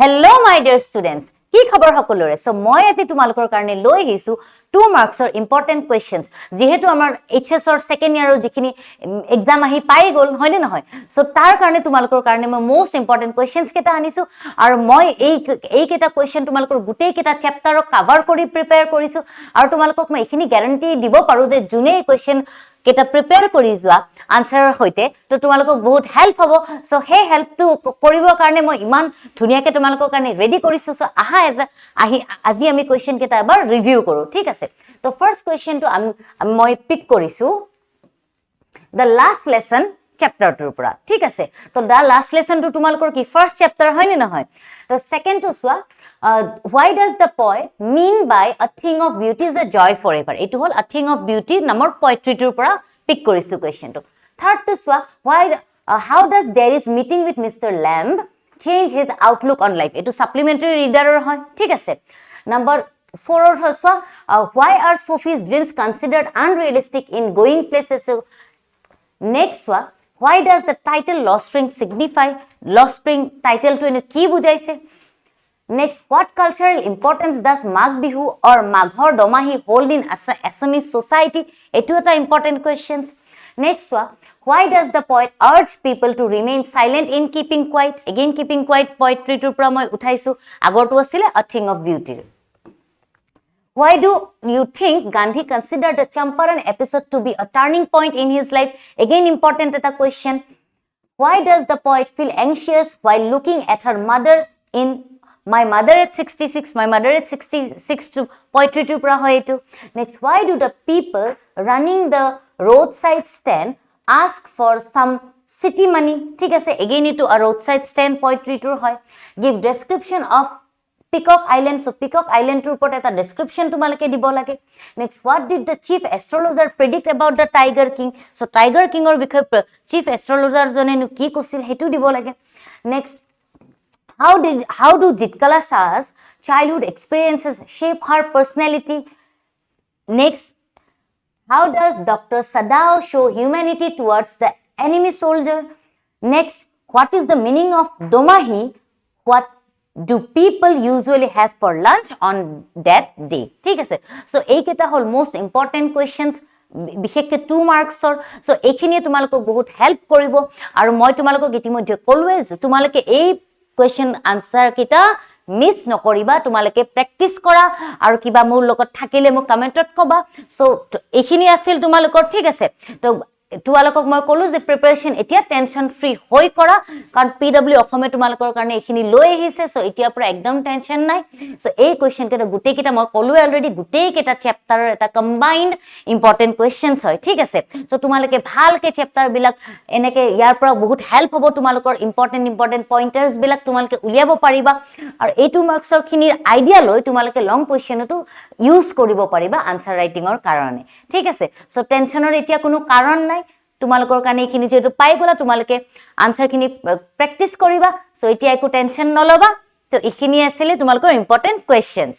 Hello my dear students, কি খবৰ সকলোৰে সো মই আজি তোমালোকৰ কাৰণে লৈ আহিছো 2 মাৰ্কছৰ ইম্পৰ্টেন্ট কোৱেশ্চনছ যেহেতু আমাৰ HS অৰ সেকেন্ড ইয়াৰৰ যিখিনি এক্সাম আহি পাই গল হয়নে নহয় সো তাৰ কাৰণে তোমালোকৰ কাৰণে মই মোস্ট ইম্পৰ্টেন্ট কোৱেশ্চনছ কেটা আনিছো আৰু মই এই কেটা কোৱেশ্চন তোমালোকৰ গুটেই কেটা চেপ্টাৰক কভাৰ কৰি প্ৰিপেয়াৰ কৰিছো আৰু তোমালোকক মই এখিনি গ্যাৰান্টি দিব পাৰো যে জুনে কোৱেশ্চন কেটা প্ৰিপেয়াৰ কৰি যোৱা আনসাৰৰ হৈতে তো তোমালোকক বহুত হেল্প হ'ব সো হে হেল্পটো কৰিবৰ কাৰণে মই ইমান ধুনিয়াকে তোমালোকৰ কাৰণে ৰেডি কৰিছো সো আজি আমি কোৱেশ্চন কেটা এবাৰ ৰিভিউ কৰো ঠিক আছে তো ফাৰ্স্ট কোৱেশ্চনটো মই পিক কৰিছো the last lesson chapter টোৰ পৰা ঠিক আছে তো the last lesson টো তোমালোকৰ কি ফাৰ্স্ট চেপ্টাৰ হয় নে নহয় তো সেকেন্ড টো সোৱা why does the poet mean by a thing of beauty is a joy forever এটো হল a thing of beauty নামৰ পোয়েট্ৰি টোৰ পৰা পিক কৰিছো কোৱেশ্চনটো থাৰ্ড টো সোৱা why how does there is meeting with Mr. Lamb change his outlook on life এটো supplementary ৰিডাৰৰ হয় ঠিক আছে number 4 or so why are Sophie's dreams considered unrealistic in going places next one why does the title lost spring signify lost spring title to ene ki bujaise next what cultural importance does Mag Bihu or Maghor Domahi hold in Assamese society etu eta important questions next one why does the poet urge people to remain silent in keeping quiet again keeping quiet poetry to pra moi uthaisu agor to asile a thing of beauty why do you think Gandhi considered the Champaran episode to be a turning point in his life? Again, important at a question. Why does the poet feel anxious while looking at her mother in My Mother at 66? My Mother at 66 to poetry to prahoitu. Next, why do the people running the roadside stand ask for some city money? Thik ase again it to a roadside stand poetry to hoy. Give description of Peacock Island. So Peacock Island to report at a description to malake dibo lage. Next, what did the chief astrologer predict about the Tiger King? So Tiger King or chief astrologer zone nu ki kosil hetu dibo lage. Next, how do Jitkala Shah's childhood experiences shape her personality? Next, how does Dr. Sadao show humanity towards the enemy soldier? Next, what is the meaning of Domahi? What do people usually have for lunch on that day ঠিক আছে so এই কেটা হল most important কোৱেশ্চনছ বিশেষকে 2 মাৰ্কছৰ so এইখিনিয়ে তোমালোকক বহুত help কৰিব আৰু মই তোমালোকক ইতিমধ্যে কলৱেজ তোমালোকে এই কোৱেশ্চন আনসাৰ কেটা মিস নকৰিবা তোমালোকে প্ৰেক্টিস কৰা আৰু কিবা মোৰ লগত থাকিলে মোক কমেন্টত কবা সো এইখিনি আছিল তোমালোকৰ ঠিক আছে তো তোমালোকক মই কলো যে প্ৰিপাৰেচন এতিয়া টেনশন ফ্ৰী হৈ কৰা কাৰণ পিডব্লিউ অসমে তোমালোকৰ কাৰণে এখিনি লৈ আহিছে সো এতিয়া পৰা একদম টেনশন নাই সো এই কোৱেশ্চন কেটা গুটেই কেটা মই কলো অলৰেডি গুটেই কেটা চেপ্টাৰৰ এটা কম্বাইন্ড ইম্পৰ্টেন্ট কোৱেশ্চনছ হয় ঠিক আছে সো তোমালোকে ভালকে চেপ্টাৰ বিলাক এনেকে ইয়াৰ পৰা বহুত হেল্প হ'ব তোমালোকৰ ইম্পৰ্টেন্ট পইণ্টাৰ্স বিলাক তোমালোকে উলিয়াব পাৰিবা আৰু এই 2 মাৰ্কছৰ খিনিৰ আইডিয়া লৈ তোমালোকে লং কোৱেশ্চনটো ইউজ কৰিব পাৰিবা আনসাৰ ৰাইটিংৰ কাৰণে ঠিক আছে সো টেনশনৰ এতিয়া কোনো কাৰণ নাই তোমালোকৰ কাৰণে এখিনি যেটো পাই গলা তোমালোকে আনসাৰ খিনি প্ৰেক্টিস কৰিবা সো এতিয়া একো টেনশন নলবা তো এখিনি আছিল তোমালোকৰ ইম্পৰ্টেন্ট কোৱেশ্চনছ